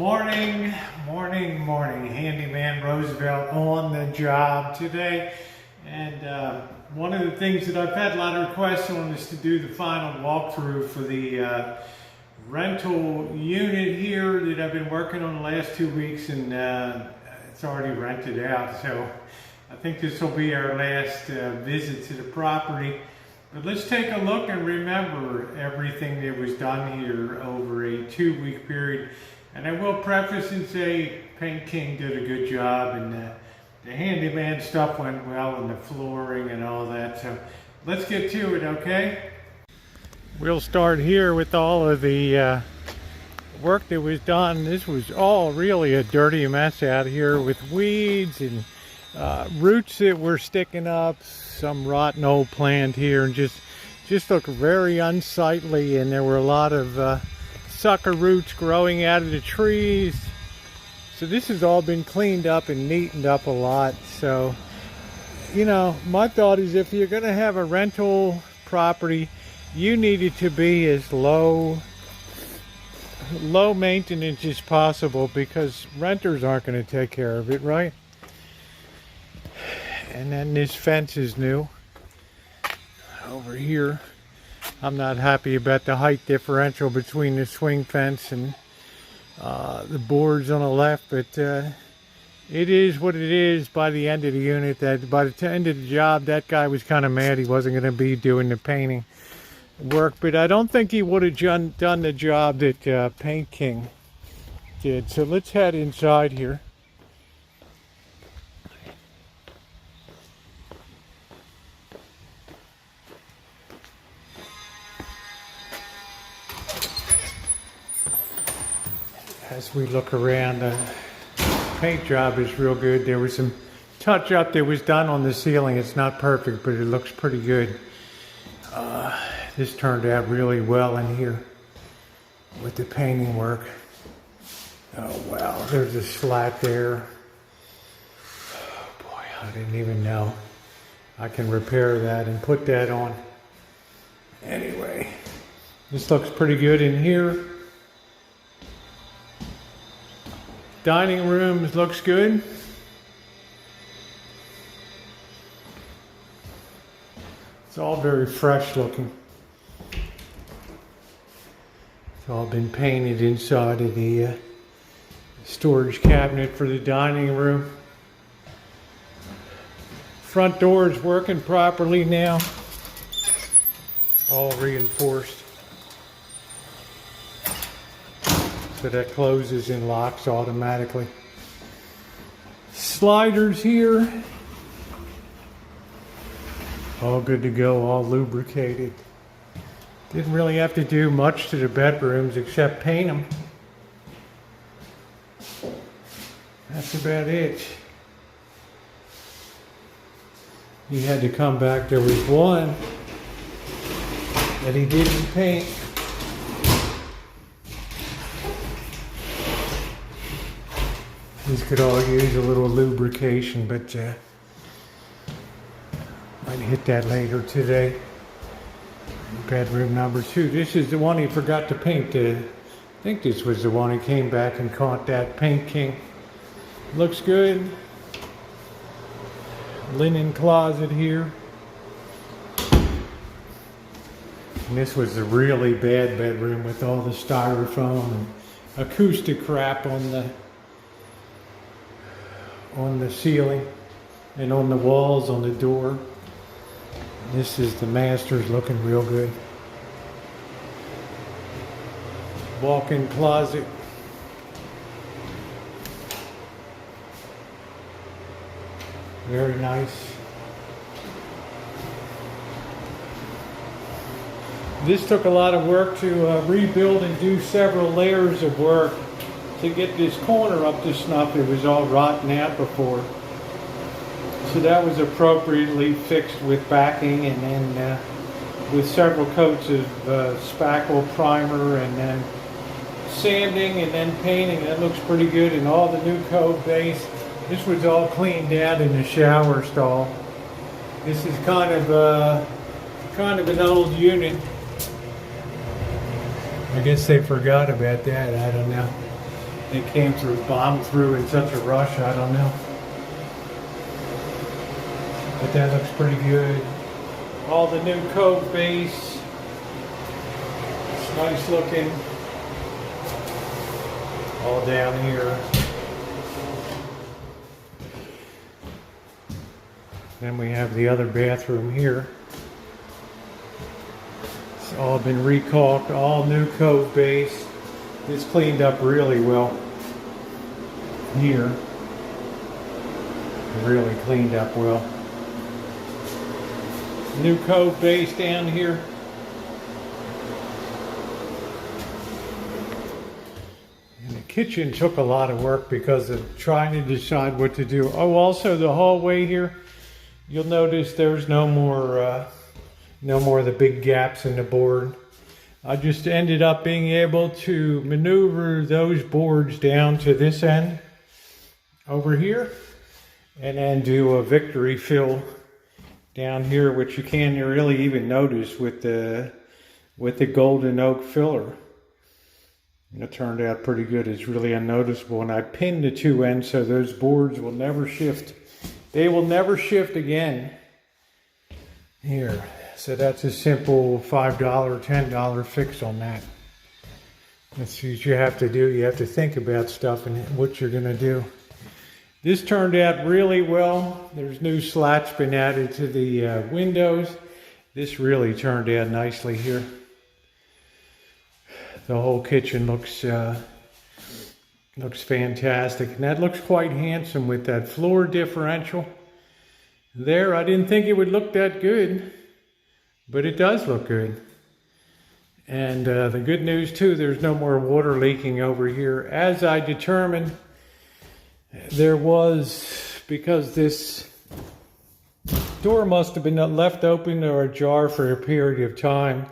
Morning. Handyman Roosevelt on the job today. And one of the things that I've had a lot of requests on is to do the final walkthrough for the rental unit here that I've been working on the last 2 weeks, and it's already rented out. So I think this will be our last visit to the property. But let's take a look and remember everything that was done here over a 2-week period. And I will preface and say Paint King did a good job, and the handyman stuff went well, and the flooring and all that. So let's get to it, okay? We'll start here with all of the work that was done. This was all really a dirty mess out here with weeds and roots that were sticking up, some rotten old plant here, and just looked very unsightly, and there were a lot of sucker roots growing out of the trees. So this has all been cleaned up and neatened up a lot. So, you know, my thought is if you're going to have a rental property, you need it to be as low maintenance as possible, because renters aren't going to take care of it, right? And then this fence is new over here. I'm not happy about the height differential between the swing fence and the boards on the left, but it is what it is. By the end of the unit, by the end of the job, that guy was kind of mad he wasn't going to be doing the painting work, but I don't think he would have done the job that Paint King did. So let's head inside here. As we look around, the paint job is real good. There was some touch up that was done on the ceiling. It's not perfect, but it looks pretty good. This turned out really well in here with the painting work. Oh wow, there's a slat there. Oh boy, I didn't even know. I can repair that and put that on. Anyway, this looks pretty good in here. Dining room looks good. It's all very fresh looking. It's all been painted inside of the storage cabinet for the dining room. Front door is working properly now. All reinforced. So that closes and locks automatically. Sliders here. All good to go, all lubricated. Didn't really have to do much to the bedrooms except paint them. That's about it. He had to come back. There was one that he didn't paint. These could all use a little lubrication, but might hit that later today. Bedroom number 2. This is the one he forgot to paint. I think this was the one he came back and caught that Paint King. Looks good. Linen closet here. And this was the really bad bedroom with all the styrofoam and acoustic crap on the ceiling and on the walls, on the door. This is the master's, looking real good. Walk-in closet. Very nice. This took a lot of work to rebuild and do several layers of work to get this corner up to snuff. It was all rotten out before. So that was appropriately fixed with backing, and then with several coats of spackle primer, and then sanding, and then painting. That looks pretty good. And all the new cove base. This was all cleaned out in the shower stall. This is kind of an old unit. I guess they forgot about that. I don't know. They came through, bombed through in such a rush, I don't know. But that looks pretty good. All the new cove base. It's nice looking. All down here. Then we have the other bathroom here. It's all been recaulked, all new cove base. It's cleaned up really well here. Really cleaned up well. New cove base down here. And the kitchen took a lot of work because of trying to decide what to do. Oh, also the hallway here. You'll notice there's no more of the big gaps in the board. I just ended up being able to maneuver those boards down to this end over here, and then do a victory fill down here, which you can't really even notice with the golden oak filler. And it turned out pretty good. It's really unnoticeable, and I pinned the two ends so those boards will never shift. They will never shift again. Here, so that's a simple $5, $10 fix on that. That's what you have to do. You have to think about stuff and what you're gonna do. This turned out really well. There's new slats been added to the windows. This really turned out nicely here. The whole kitchen looks fantastic, and that looks quite handsome with that floor differential there. I didn't think it would look that good, but it does look good. And the good news too, there's no more water leaking over here. As I determined, there was, because this door must have been left open or ajar for a period of time,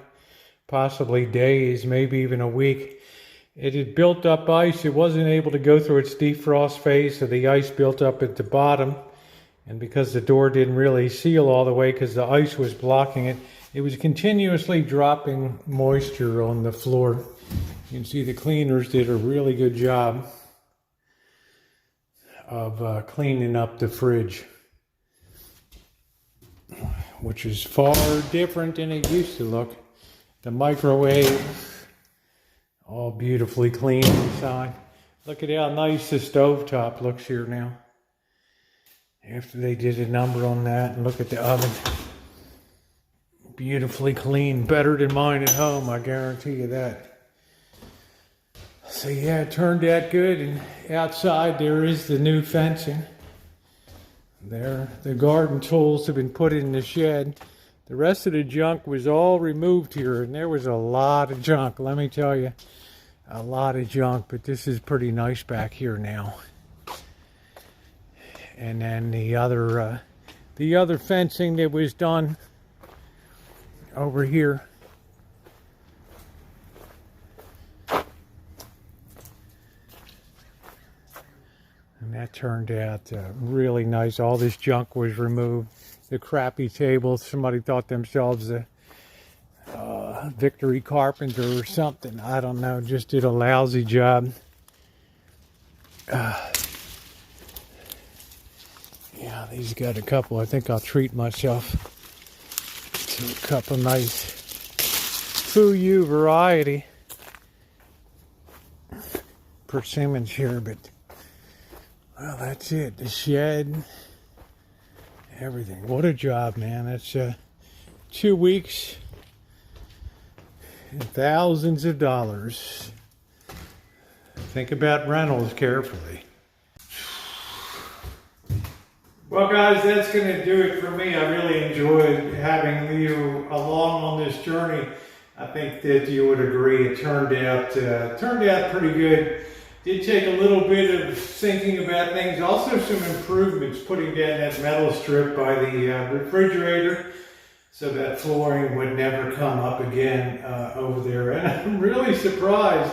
possibly days, maybe even a week. It had built up ice. It wasn't able to go through its defrost phase, so the ice built up at the bottom. And because the door didn't really seal all the way because the ice was blocking it, it was continuously dropping moisture on the floor. You can see the cleaners did a really good job of cleaning up the fridge, which is far different than it used to look. The microwave, all beautifully clean inside. Look at how nice the stovetop looks here now. After they did a number on that, and look at the oven. Beautifully clean, better than mine at home, I guarantee you that. So yeah, it turned out good, and outside there is the new fencing. There, the garden tools have been put in the shed. The rest of the junk was all removed here, and there was a lot of junk, let me tell you. A lot of junk, but this is pretty nice back here now. And then the other fencing that was done over here. And that turned out really nice. All this junk was removed. The crappy table, somebody thought themselves a Victory Carpenter or something. I don't know, just did a lousy job. Yeah, these got a couple. I think I'll treat myself to a couple nice Fuyu variety persimmons here, but well, that's it. The shed, everything. What a job, man. That's 2 weeks and thousands of dollars. Think about rentals carefully. Well, guys, that's going to do it for me. I really enjoyed having you along on this journey. I think that you would agree it turned out pretty good. Did take a little bit of thinking about things. Also some improvements, putting down that metal strip by the refrigerator so that flooring would never come up again over there. And I'm really surprised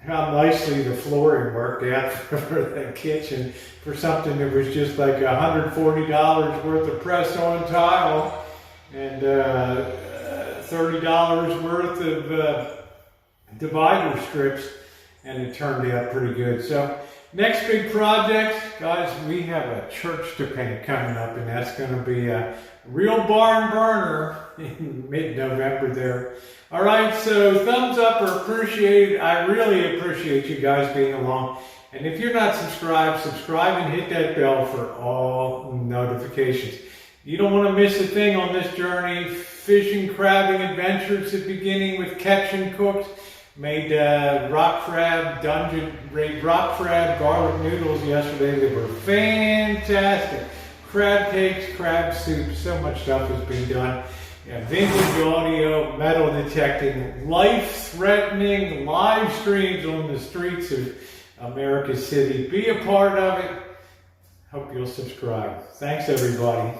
how nicely the flooring worked out for the kitchen, for something that was just like $140 worth of press-on tile and $30 worth of divider strips. and it turned out pretty good. So next big project, guys, we have a church to paint coming up, and that's going to be a real barn burner in mid-November there. All right, so thumbs up are appreciated. I really appreciate you guys being along. And if you're not subscribed, subscribe and hit that bell for all notifications. You don't want to miss a thing on this journey. Fishing, crabbing adventures at the beginning with catch and cooked. Made rock crab, dungeon raid rock crab, garlic noodles yesterday. They were fantastic. Crab cakes, crab soup, so much stuff has been done. Yeah, vintage audio, metal detecting, life-threatening live streams on the streets of America's city. Be a part of it. Hope you'll subscribe. Thanks, everybody.